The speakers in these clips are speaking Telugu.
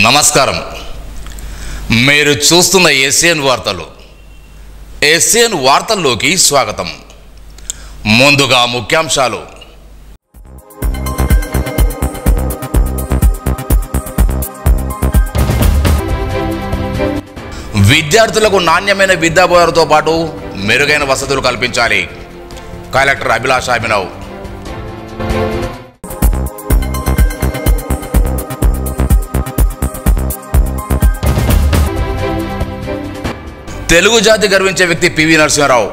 నమస్కారం. మీరు చూస్తున్న ఏసియన్ వార్తలు. ఏసియన్ వార్తల్లోకి స్వాగతం. ముందుగా ముఖ్యాంశాలు. విద్యార్థులకు నాణ్యమైన విద్యాబోధనతో పాటు మెరుగైన వసతులు కల్పించాలి. కలెక్టర్ అభిలాష అభినవ్. తెలుగు జాతి గర్వించే వ్యక్తి పివి నరసింహారావు.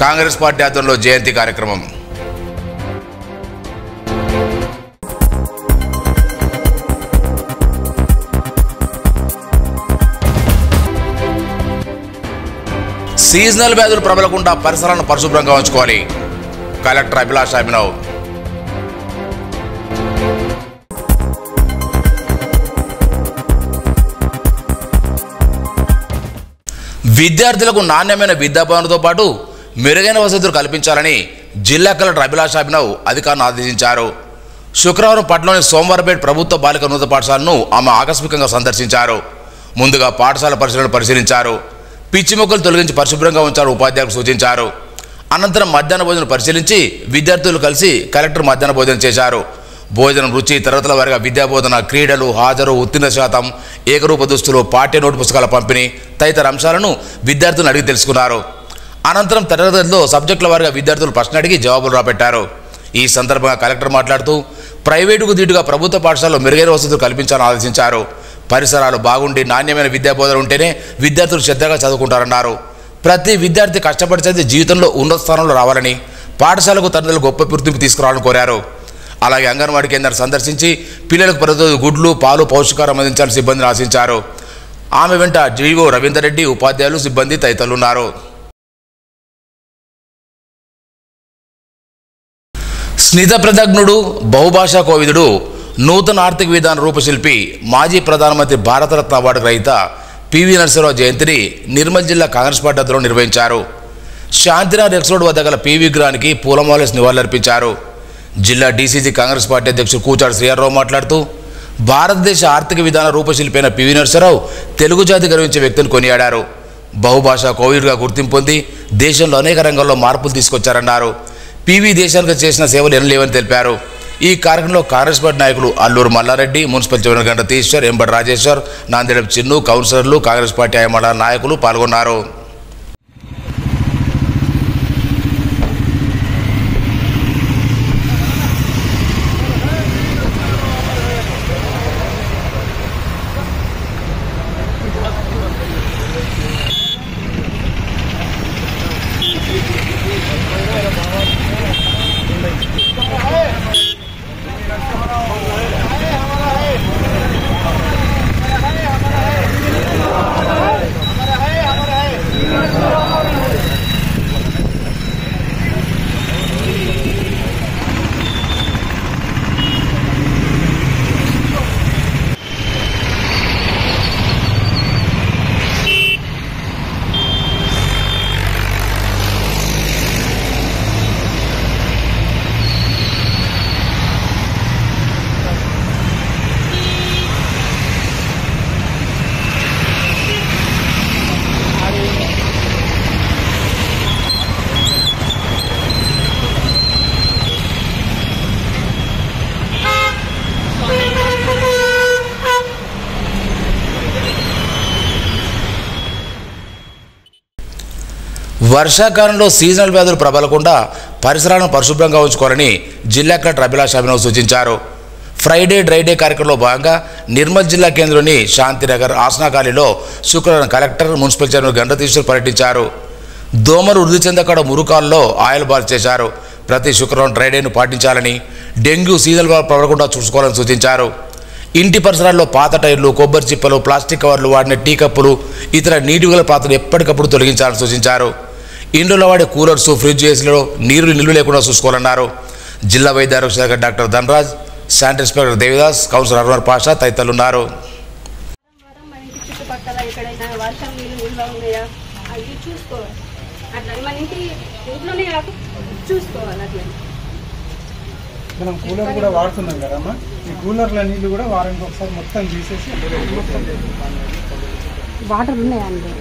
కాంగ్రెస్ పార్టీ ఆధ్వర్యంలో జయంతి కార్యక్రమం. సీజనల్ వ్యాధులు ప్రబలకుండా పరిసరాలను పరిశుభ్రంగా ఉంచుకోవాలి. కలెక్టర్ అభిలాష అభినవ్. విద్యార్థులకు నాణ్యమైన విద్యాబోధనతో పాటు మెరుగైన వసతులు కల్పించాలని జిల్లా కలెక్టర్ అభిలాష అభినవ్ అధికారులను ఆదేశించారు. శుక్రవారం పట్టణంలోని సోమవారపేట ప్రభుత్వ బాలిక ఉన్నత పాఠశాలను ఆమె ఆకస్మికంగా సందర్శించారు. ముందుగా పాఠశాల పరిశీలించారు. పిచ్చి మొక్కలు తొలగించి పరిశుభ్రంగా ఉంచాలని ఉపాధ్యాయులకు సూచించారు. అనంతరం మధ్యాహ్న భోజనం పరిశీలించి విద్యార్థులు కలిసి కలెక్టర్ మధ్యాహ్న భోజనం చేశారు. భోజనం రుచి, తరగతుల వారిగా విద్యాబోధన, క్రీడలు, హాజరు, ఉత్తీర్ణ శాతం, ఏకరూప దుస్తులు, పాఠ్య నోటు పుస్తకాల పంపిణీ తదితర అంశాలను విద్యార్థులను అడిగి తెలుసుకున్నారు. అనంతరం తరగతిలో సబ్జెక్టుల వారిగా విద్యార్థులు ప్రశ్న అడిగి జవాబులు రాబట్టారు. ఈ సందర్భంగా కలెక్టర్ మాట్లాడుతూ ప్రైవేటుకు దీటుగా ప్రభుత్వ పాఠశాలలో మెరుగైన వసతులు కల్పించాలని ఆదేశించారు. పరిసరాలు బాగుండి నాణ్యమైన విద్యాబోధన ఉంటేనే విద్యార్థులు శ్రద్ధగా చదువుకుంటారన్నారు. ప్రతి విద్యార్థి కష్టపడి చదివి జీవితంలో ఉన్నత స్థానంలో రావాలని, పాఠశాలకు తల్లిదండ్రులు గొప్ప గుర్తింపు తీసుకురావాలని కోరారు. అలాగే అంగన్వాడీ కేంద్రాన్ని సందర్శించి పిల్లలకు ప్రతిరోజు గుడ్లు, పాలు, పౌష్టికారం అందించాలని సిబ్బందిని ఆశించారు. ఆమె వెంట జీవో రవీందర్ రెడ్డి, ఉపాధ్యాయులు, సిబ్బంది తదితరులు ఉన్నారు. స్నిత ప్రదగ్నుడు, బహుభాషా కోవిదుడు, నూతన ఆర్థిక విధాన రూపశిల్పి, మాజీ ప్రధానమంత్రి, భారతరత్న అవార్డు గ్రహీత పివి నరసింహారావు జయంతిని నిర్మల్ జిల్లా కాంగ్రెస్ పార్టీ ఆధ్వర్యంలో నిర్వహించారు. శాంతినగర్ ఎక్స్ రోడ్ వద్ద గల పివి విగ్రహానికి పూలమాలేసి నివాళులర్పించారు. జిల్లా డీసీసీ కాంగ్రెస్ పార్టీ అధ్యక్షుడు కూచాడు శ్రీహర్రావు మాట్లాడుతూ భారతదేశ ఆర్థిక విధాన రూపశిల్పి అయిన పివి నరసింహారావు తెలుగు జాతి గర్వించే వ్యక్తిని కొనియాడారు. బహుభాషా కోవిడ్గా గుర్తింపు పొంది దేశంలో అనేక రంగాల్లో మార్పులు తీసుకొచ్చారన్నారు. పివి దేశానికి చేసిన సేవలు ఎనలేవని తెలిపారు. ఈ కార్యక్రమంలో కాంగ్రెస్ పార్టీ నాయకులు అల్లూరు మల్లారెడ్డి, మున్సిపల్ చైర్మన్ గంట తీశ్వర్, ఎంబడి రాజేశ్వర్, నాందేడ చిన్ను, కౌన్సిలర్లు, కాంగ్రెస్ పార్టీ మండల నాయకులు పాల్గొన్నారు. వర్షాకాలంలో సీజనల్ వ్యాధులు ప్రబలకుండా పరిసరాలను పరిశుభ్రంగా ఉంచుకోవాలని జిల్లా కలెక్టర్ అభిలాష అభినవ్ సూచించారు. ఫ్రైడే డ్రైడే కార్యక్రమంలో భాగంగా నిర్మల్ జిల్లా కేంద్రంలోని శాంతినగర్ ఆసనాకాలిలో శుక్రవారం కలెక్టర్, మున్సిపల్ చైర్మన్ గంట తీశ్వర్ పర్యటించారు. దోమలు వృద్ధి చెందకడ మురుకాల్లో ఆయిల్ బాల్ చేశారు. ప్రతి శుక్రవారం డ్రైడేను పాటించాలని, డెంగ్యూ సీజనల్ వ్యాధులు ప్రబలకుండా చూసుకోవాలని సూచించారు. ఇంటి పరిసరాల్లో పాత టైర్లు, కొబ్బరి చిప్పలు, ప్లాస్టిక్ కవర్లు, వాడిన టీ కప్పులు, ఇతర నీటి గల పాత్రలు ఎప్పటికప్పుడు తొలగించాలని సూచించారు. ఇంట్లో వాడే కూలర్స్, ఫ్రిడ్జ్, ఏసీలో నీరు నిల్వ లేకుండా చూసుకోవాలన్నారు. జిల్లా వైద్య ఆరోగ్య శాఖ doctor Dhanraj, sanitary inspector Devidas, councillor Anwar Pasha తదితరులు ఉన్నారు. మనం కూలర్ కూడా వాడుతున్నాం కదమ్మా. ఈ కూలర్ల నీళ్ళు కూడా వారానికి ఒకసారి మొత్తం తీసేసి వాటర్ ఉన్నాయండి.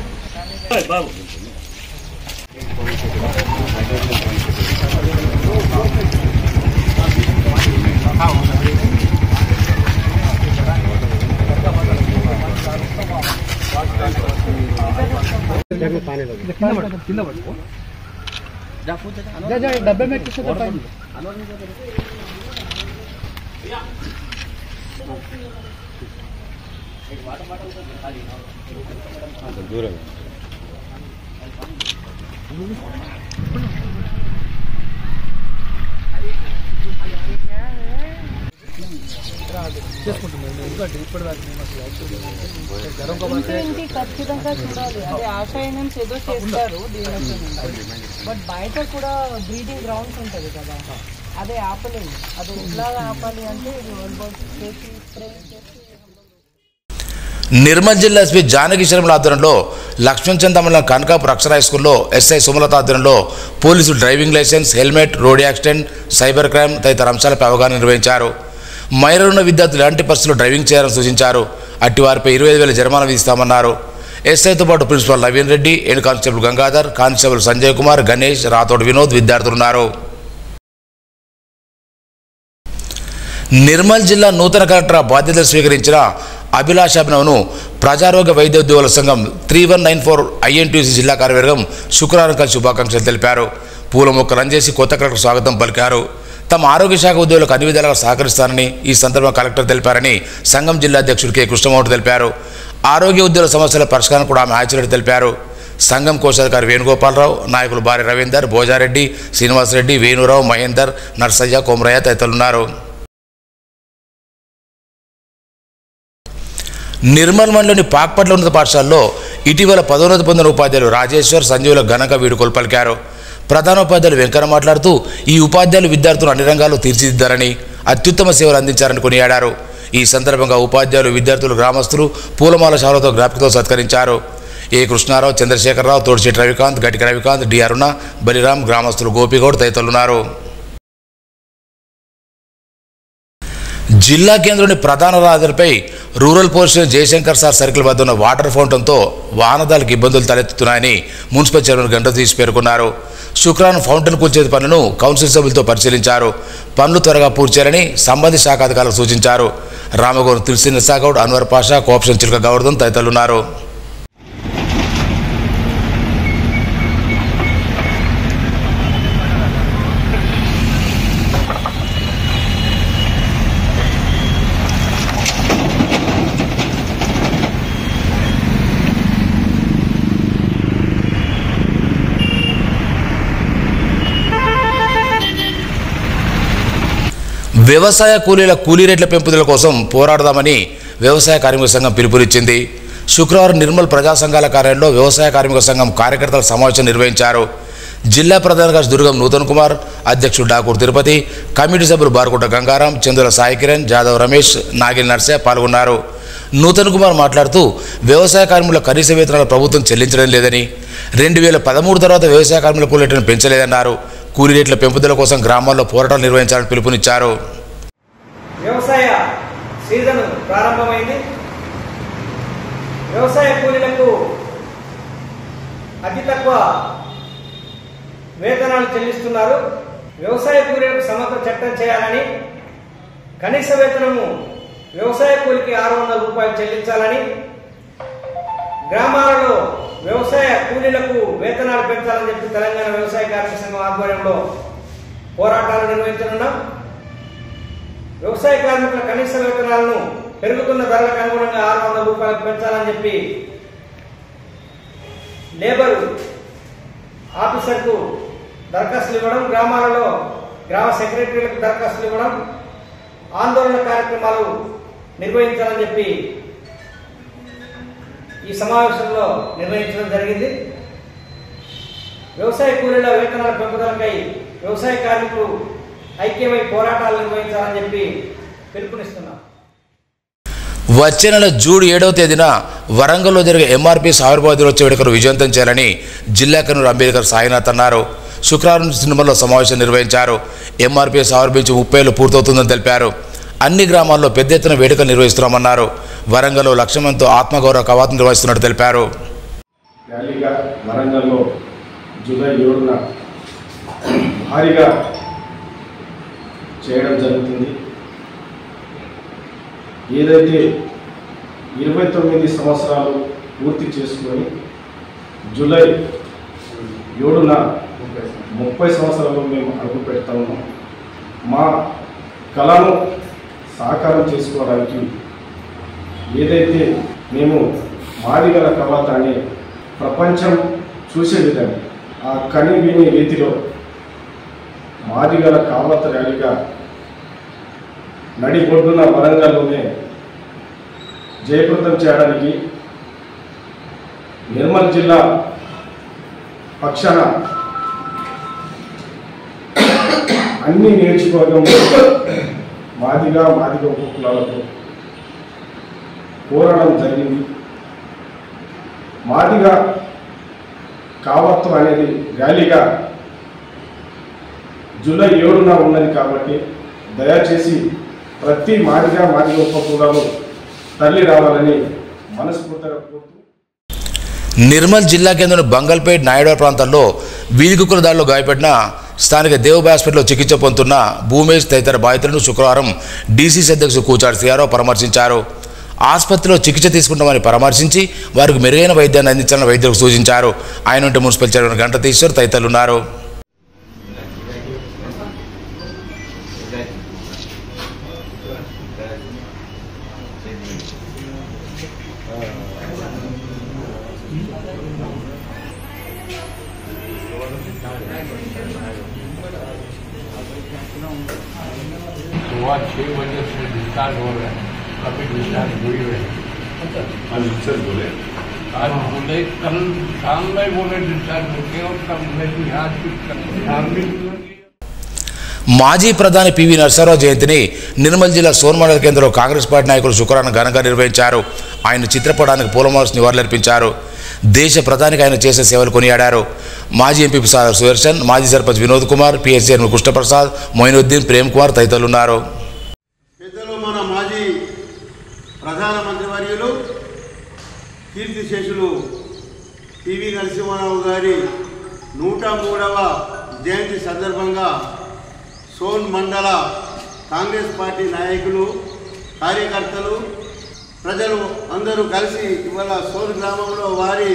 डब्बे में किसे दूर ఇంటి ఖచ్చితంగా చూడాలి. అదే ఆశయన్స్ ఏదో చేస్తారు దీని, బట్ బయట కూడా బ్రీడింగ్ గ్రౌండ్స్ ఉంటుంది కదా, అదే ఆపలేదు. అది ఎట్లా ఆపాలి అంటే నిర్మల్ జిల్లా ఎస్పీ జానకి శర్మల ఆధ్వర్యంలో లక్ష్మణ్ చంద్ మండలం కనకాపూర్ అక్షర హై స్కూల్లో ఎస్ఐ సుమలత ఆధ్వర్యంలో పోలీసులు driving licence, helmet, road accident, cyber crime తదితర అంశాలపై అవగాహన నిర్వహించారు. మైనరున్న విద్యార్థులు ఎలాంటి పరిస్థితుల్లో డ్రైవింగ్ చేయాలని సూచించారు. అట్టివారిపై 25,000 జరిమానా విధిస్తామన్నారు. ఎస్ఐతో పాటు principal Naveen Reddy, head constable Gangadhar, constable Sanjay Kumar, Ganesh, Rathod Vinod విద్యార్థులున్నారు. నిర్మల్ జిల్లా నూతన కలెక్టర్ బాధ్యతలు స్వీకరించిన అభిలాష్ అభినవ్ను ప్రజారోగ్య వైద్యోద్యోగుల సంఘం 3194 INTUC జిల్లా కార్యవర్గం శుక్రవారం కలిసి శుభాకాంక్షలు తెలిపారు. పూల మొక్కలు అందజేసి కొత్త కలెక్టర్ స్వాగతం పలికారు. తమ ఆరోగ్య శాఖ ఉద్యోగులకు అన్ని విధాలుగా సహకరిస్తారని ఈ సందర్భంగా కలెక్టర్ తెలిపారని సంఘం జిల్లా అధ్యక్షుడు కె కృష్ణమౌళి తెలిపారు. ఆరోగ్య ఉద్యోగుల సమస్యల పరిష్కారం కూడా ఆమె హాజరు తెలిపారు. సంఘం కోశాధికారి వేణుగోపాలరావు, నాయకులు భార్య రవీందర్, భోజారెడ్డి, శ్రీనివాసరెడ్డి, వేణురావు, మహేందర్, నర్సయ్య, కొమరయ్య తదితరులున్నారు. నిర్మల్ మండలిని పాక్పట్ల ఉన్నత పాఠశాలలో ఇటీవల పదోన్నతి పొందిన ఉపాధ్యాయులు రాజేశ్వర్, సంజీవుల ఘనంగా వీడుకోలు పలికారు. ప్రధానోపాధ్యాయులు వెంకన్న మాట్లాడుతూ ఈ ఉపాధ్యాయులు విద్యార్థులు అన్ని రంగాల్లో తీర్చిదిద్దారని, అత్యుత్తమ సేవలు అందించారని కొనియాడారు. ఈ సందర్భంగా ఉపాధ్యాయులు, విద్యార్థులు, గ్రామస్తులు పూలమాల శాలతో జ్ఞాపికతో సత్కరించారు. ఏ కృష్ణారావు, చంద్రశేఖరరావు, తోడిశెట్టి రవికాంత్, గటిక రవికాంత్, డి అరుణ, బలిరాం, గ్రామస్తులు గోపిగౌడ్ తదితరులున్నారు. జిల్లా కేంద్రంలోని ప్రధాన రహదారిపై rural police Jayashankar sir circle వద్ద ఉన్న వాటర్ ఫౌంటైన్తో వాహనదారులకు ఇబ్బందులు తలెత్తుతున్నాయని మున్సిపల్ చైర్మన్ గంటతీసి పేర్కొన్నారు. శుక్రవారం ఫౌంటైన్ కూల్చేది పనులను కౌన్సిల్ సభ్యులతో పరిశీలించారు. పనులు త్వరగా పూర్తి చేయాలని సంబంధిత శాఖ అధికారులకు సూచించారు. రామగౌడ్, తులసి నిసాగౌడ్, అన్వర్ పాషా, కోఆప్షన్ చిలక గౌర్ధన్ తదితరులున్నారు. వ్యవసాయ కూలీల కూలీ రేట్ల పెంపుదల కోసం పోరాడదామని వ్యవసాయ కార్మిక సంఘం పిలుపునిచ్చింది. శుక్రవారం నిర్మల్ ప్రజా సంఘాల కార్యాలయంలో వ్యవసాయ కార్మిక సంఘం కార్యకర్తల సమావేశం నిర్వహించారు. జిల్లా ప్రధాన కార్యదర్శి దుర్గం నూతన్ కుమార్, అధ్యక్షుడు డాకూర్ తిరుపతి, కమిటీ సభ్యులు బారుకుంట గంగారాం, చందుల సాయి కిరణ్, జాదవ్ రమేష్, నాగిల్ నర్సే పాల్గొన్నారు. నూతన్ కుమార్ మాట్లాడుతూ వ్యవసాయ కార్మికుల కనీస వేతనాలు ప్రభుత్వం చెల్లించడం లేదని, 2013 తర్వాత వ్యవసాయ కార్మికుల కూలీ రేట్లను పెంచలేదన్నారు. కూలీ రేట్ల పెంపుదల కోసం గ్రామాల్లో పోరాటాలు నిర్వహించాలని పిలుపునిచ్చారు. వ్యవసాయ సీజన్ ప్రారంభమైంది. వ్యవసాయ కూలీలకు అతి తక్కువ వేతనాలు చెల్లిస్తున్నారు. వ్యవసాయ కూలీలకు సమగ్ర చట్టం చేయాలని, కనీస వేతనము వ్యవసాయ కూలికి 600 రూపాయలు చెల్లించాలని, గ్రామాలలో వ్యవసాయ కూలీలకు వేతనాలు పెంచాలని చెప్పి తెలంగాణ వ్యవసాయ కార్మిక సంఘం ఆధ్వర్యంలో పోరాటాలు నిర్వహించనున్నాం. వ్యవసాయ కార్మికుల కనీస వేతనాలను పెరుగుతున్న ధరలకు అనుగుణంగా 600 రూపాయలకు పెంచాలని చెప్పి లేబర్ ఆఫీసర్కు దరఖాస్తులు ఇవ్వడం, గ్రామాలలో గ్రామ సెక్రటరీలకు దరఖాస్తులు ఇవ్వడం, ఆందోళన కార్యక్రమాలు నిర్వహించాలని చెప్పి ఈ సమావేశంలో నిర్ణయించడం జరిగింది. వ్యవసాయ కూలీల వేతనాల పెంపుదలకై వ్యవసాయ కార్మికులు ఐక్యమై పోరాటాలు నిర్వహించాలని చెప్పి పిలుపునిస్తున్నాం. వచ్చే నెల జూన్ 7వ తేదీన వరంగల్లో జరిగే MRP ఆవిర్భావ దినోత్సవ వేడుకను విజయవంతం చేయాలని జిల్లా కన్వీనర్ అంబేద్కర్ సాయినాథ్ అన్నారు. శుక్రవారం నిర్మల్లో సమావేశం నిర్వహించారు. MRP ఆవిర్భవించి 30 ఏళ్లు పూర్తవుతుందని తెలిపారు. అన్ని గ్రామాల్లో పెద్ద ఎత్తున వేడుకలు నిర్వహిస్తున్నామన్నారు. వరంగల్లో లక్ష్యంతో ఆత్మగౌరవ కవాతు నిర్వహిస్తున్నట్టు తెలిపారు. ర్యాలీగా వరంగల్లో జూలై 7న భారీగా చేయడం జరుగుతుంది. ఏదైతే 29 సంవత్సరాలు పూర్తి చేసుకొని జూలై 7న 30 సంవత్సరాలు మేము అడుగు పెడతా ఉన్నాం. మా కళను సాకారం చేసుకోవడానికి ఏదైతే మేము మాదిగల కవాతాన్ని ప్రపంచం చూసే విధంగా ఆ కని విని రీతిలో మాదిగల కావత ర్యాలీగా నడిబొడ్డున వరంగల్లోనే జయప్రదం చేయడానికి నిర్మల్ జిల్లా పక్షాన అన్ని నియోజకవర్గంలో మాదిగ ఉపకులాలతో పోరాటం జరిగింది. మాదిగ కావత్వం అనేది ర్యాలీగా జూలై 7న ఉన్నది కాబట్టి దయచేసి ప్రతి మాదిగ ఉపకులాలు తల్లి రావాలని మనస్ఫూర్తిగా కోరుతూ నిర్మల్ జిల్లా కేంద్రం బంగల్పేట్ నాయుడు ప్రాంతాల్లో వీధి కుక్కల దాడిలో గాయపడిన స్థానిక దేవబాయ్ హాస్పిటల్లో చికిత్స పొందుతున్న భూమేష్ తదితర బాధితులను శుక్రవారం డీసీసీ అధ్యక్షుడు కూచాడు సిఆర్ఓ పరామర్శించారు. ఆసుపత్రిలో చికిత్స తీసుకుంటామని పరామర్శించి వారికి మెరుగైన వైద్యాన్ని అందించాలని వైద్యులకు సూచించారు. ఆయన ఉంటే మున్సిపల్ చైర్మన్ గంటతీశ్వర్ తదితరులు ఉన్నారు. सुबह 6 बजे से डिस्चार्ज हो रहे हैं, अभी डिस्चार्ज हुई हुए हैं। आज बोले कल शाम में बोले डिस्चार्ज होके और कल नहीं आज మాజీ ప్రధాని పివి నరసింహారావు జయంతిని నిర్మల్ జిల్లా సోన్మండల కేంద్రంలో కాంగ్రెస్ పార్టీ నాయకులు శుక్రవారం ఘనంగా నిర్వహించారు. ఆయన చిత్రపటానికి పూలమాలతో నివాళులర్పించారు. దేశ ప్రధానికి ఆయన చేసే సేవలు కొనియాడారు. మాజీ ఎంపీ సుదర్శన్, మాజీ సర్పంచ్ వినోద్ కుమార్, పిఎస్ చైర్మన్ కృష్ణప్రసాద్, మొయినుద్దీన్, ప్రేమ్ కుమార్ తదితరులు ఉన్నారు. పెద్దలు మన మాజీ ప్రధానమంత్రి వర్యులు కీర్తిశేషులు పివి నరసింహారావు గారి 103వ జయంతి సందర్భంగా సోన్ మండల కాంగ్రెస్ పార్టీ నాయకులు, కార్యకర్తలు, ప్రజలు అందరూ కలిసి ఇవాళ సోన్ గ్రామంలో వారి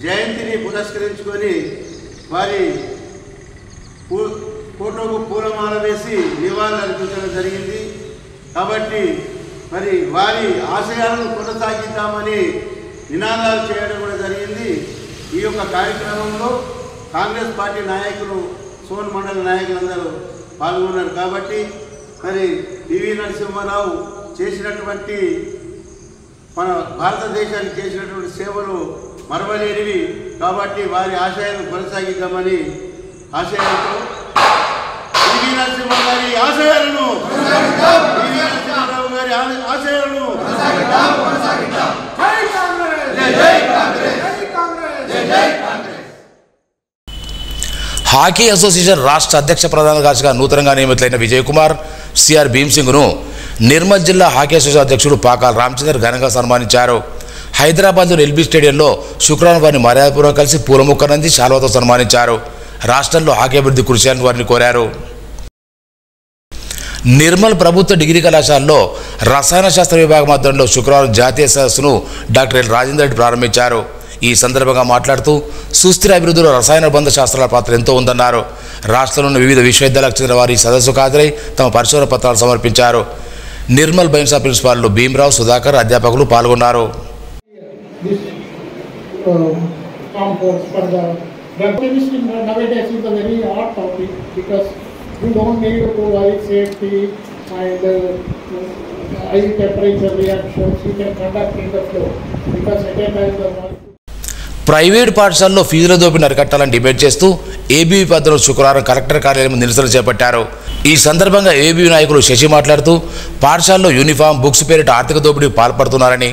జయంతిని పురస్కరించుకొని వారి ఫోటోకు పూలమాల వేసి నివాళులు అర్పించడం జరిగింది. కాబట్టి మరి వారి ఆశయాలను కొనసాగిద్దామని నినాదాలు చేయడం కూడా జరిగింది. ఈ యొక్క కార్యక్రమంలో కాంగ్రెస్ పార్టీ నాయకులు, సోన్ మండల నాయకులందరూ పాల్గొన్నారు. కాబట్టి మరి పివి నరసింహారావు చేసినటువంటి మన భారతదేశానికి చేసినటువంటి సేవలు మరవలేనివి. కాబట్టి వారి ఆశయాలను కొనసాగిద్దామని ఆశయాలతో పివి నరసింహ గారి ఆశయాలను పివి నరసింహారావు గారి ఆశయాలను హాకీ అసోసియేషన్ రాష్ట్ర అధ్యక్ష ప్రధాన కార్యదర్శిగా నూతనంగా నియమితులైన విజయ్ కుమార్, సిఆర్ భీమ్సింగ్ను నిర్మల్ జిల్లా హాకీ అసోసియేషన్ అధ్యక్షుడు పాకాల రామచందర్ ఘనంగా సన్మానించారు. హైదరాబాద్లోని ఎల్బీ స్టేడియంలో శుక్రవారం వారిని మర్యాదపూర్వకంగా కలిసి పూలమొక్కనంది శాల్వాతో సన్మానించారు. రాష్ట్రంలో హాకీ అభివృద్ధి కృషి చేయాలని వారిని కోరారు. నిర్మల్ ప్రభుత్వ డిగ్రీ కళాశాలలో రసాయన శాస్త్ర విభాగం ఆధ్వర్యంలో శుక్రవారం జాతీయ సదస్సును డాక్టర్ ఎల్ రాజేందర్ రెడ్డి ప్రారంభించారు. ఈ సందర్భంగా మాట్లాడుతూ సుస్థిర అభివృద్ధిలో రసాయన బంధ శాస్త్రాల పాత్ర ఎంతో ఉందన్నారు. రాష్ట్రంలోని వివిధ విశ్వవిద్యాలయాలకు చెందిన వారి సదస్సుకు హాజరై తమ పరిశోధన పత్రాలు సమర్పించారు. నిర్మల్ బైన్సా ప్రిన్సిపాల్లు భీమరావు, సుధాకర్, అధ్యాపకులు పాల్గొన్నారు. You don't need to worry safety and high temperature reactions. You can conduct in the flow because again the private పాఠశాలలో ఫీజుల దోపిడీని అరికట్టాలని డిమాండ్ చేస్తూ ఏబీవీ పద్ధతిలో శుక్రవారం కలెక్టర్ కార్యాలయం నిరసన చేపట్టారు. ఈ సందర్భంగా ఏబీవీ నాయకులు శశి మాట్లాడుతూ పాఠశాలలో యూనిఫామ్, బుక్స్ పేరిట ఆర్థిక దోపిడీకి పాల్పడుతున్నారని,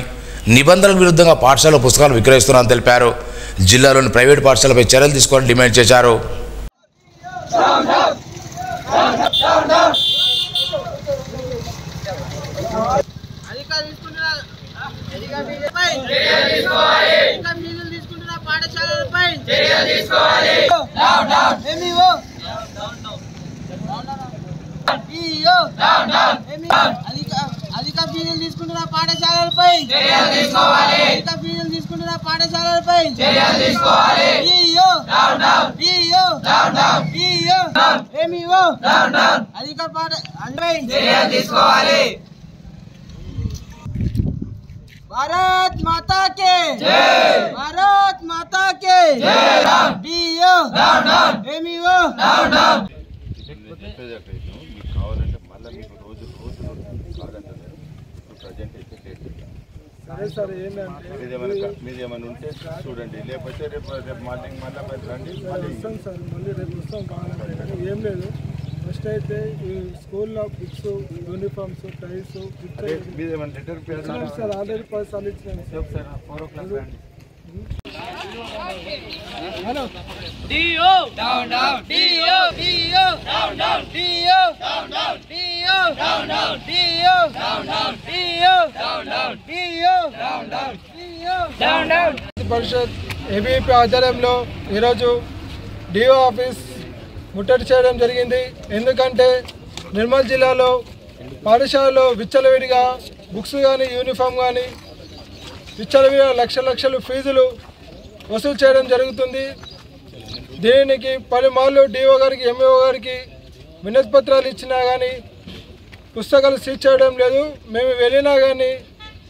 నిబంధనలకు విరుద్ధంగా పాఠశాలలో పుస్తకాలు విక్రయిస్తున్నారని తెలిపారు. జిల్లాలోని ప్రైవేట్ పాఠశాలపై చర్యలు తీసుకోవాలని డిమాండ్ చేశారు. ఇంకా ఫీజులు తీసుకుంటున్న పాఠశాలలపై ఎంఈఓ అధిక ఫీజులు తీసుకుంటున్న పాఠశాలలపై అధిక ఫీజులు తీసుకుంటున్న పాఠశాలలపై ఎంఈఓ అధిక भारत माता के भारत माता के डीओ एमईओ సరే సార్ ఏంటంటే మీదేమైనా ఉంటే చూడండి, లేకపోతే రేపు మార్నింగ్ మళ్ళీ రండి. వస్తాం సార్, మళ్ళీ రేపు వస్తాం కావాలంటే. కానీ ఏం లేదు, ఫస్ట్ అయితే ఈ స్కూల్లో బుక్స్, యూనిఫామ్స్, టైస్ ఇచ్చినారు సార్. ఆల్రెడీ 10 సార్లు ఇచ్చినాను సార్. 4 o'clock రండి. Hello DO down down DO DO down down DO down down DO down down DO down down DO down down DO down down DO down down Parishad ABP ఆధ్వర్యంలో ఈరోజు డిఓ ఆఫీస్ ముట్టడి చేయడం జరిగింది. ఎందుకంటే నిర్మల్ జిల్లాలో పాఠశాలలో విచ్చలవిడిగా బుక్స్ కానీ యూనిఫామ్ కానీ విచ్చలవిడిగా లక్షలు ఫీజులు వసూలు చేయడం జరుగుతుంది. దీనికి పలుమార్లు డిఓ గారికి, ఎంఈఓ గారికి వినతి పత్రాలు ఇచ్చినా కానీ పుస్తకాలు సీజ్ చేయడం లేదు. మేము వెళ్ళినా కానీ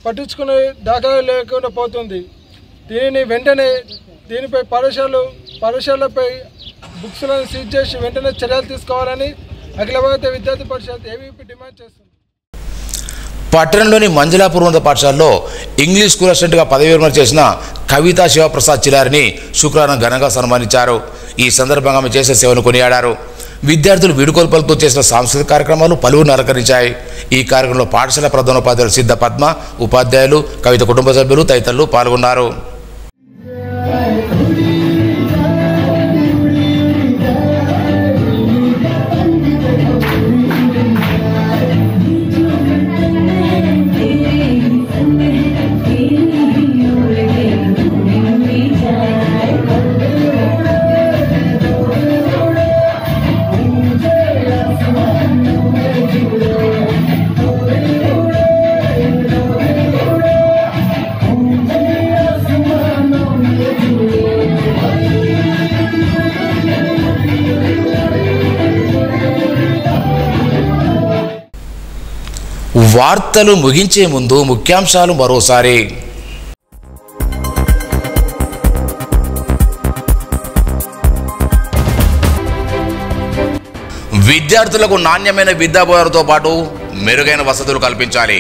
పట్టించుకునే దాఖలాలు లేకుండా పోతుంది. దీనిని వెంటనే దీనిపై పాఠశాలపై బుక్స్లను సీజ్ చేసి వెంటనే చర్యలు తీసుకోవాలని అఖిల భారత విద్యార్థి పరిషత్ ఏబీపీ డిమాండ్ చేస్తుంది. పట్టణంలోని మంజులాపూర్ ఉన్నత పాఠశాలలో ఇంగ్లీష్ స్కూల్ అసిస్టెంట్గా పదవి విరమణ చేసిన కవితా శివప్రసాద్ చిలారిని శుక్రవారం ఘనంగా సన్మానించారు. ఈ సందర్భంగా ఆమె చేసే సేవను కొనియాడారు. విద్యార్థులు వీడుకోల్పలతో చేసిన సాంస్కృతిక కార్యక్రమాలు పలువురిని అలంకరించాయి. ఈ కార్యక్రమంలో పాఠశాల ప్రధానోపాధ్యాయులు సిద్ధ పద్మ, ఉపాధ్యాయులు, కవిత కుటుంబ సభ్యులు తదితరులు పాల్గొన్నారు. వార్తలు ముగించే ముందు ముఖ్యాంశాలు మరోసారి. విద్యార్థులకు నాణ్యమైన విద్యాబోధనతో పాటు మెరుగైన వసతులు కల్పించాలి.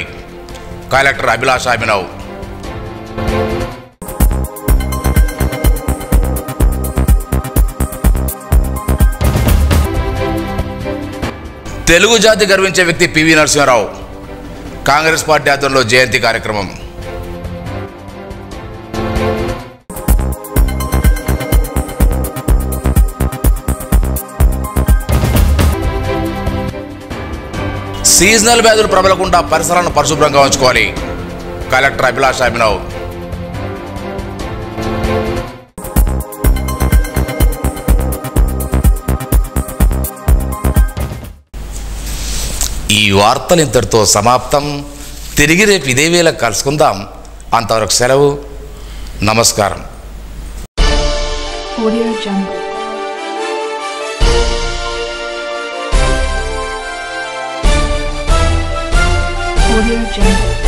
కలెక్టర్ అభిలాష్ అభినవ్. తెలుగు జాతి గర్వించే వ్యక్తి పివి నరసింహారావు. కాంగ్రెస్ పార్టీ ఆధ్వర్యంలో జయంతి కార్యక్రమం. సీజనల్ వ్యాధులు ప్రబలకుండా పరిసరాలను పరిశుభ్రంగా ఉంచుకోవాలి. కలెక్టర్ అభిలాష్ అభినవ్. ఈ వార్తలు ఇంతటితో సమాప్తం. తిరిగి రేపు ఇదే వేళ కలుసుకుందాం. అంతవరకు సెలవు. నమస్కారం. Audio Jungle. Audio Jungle.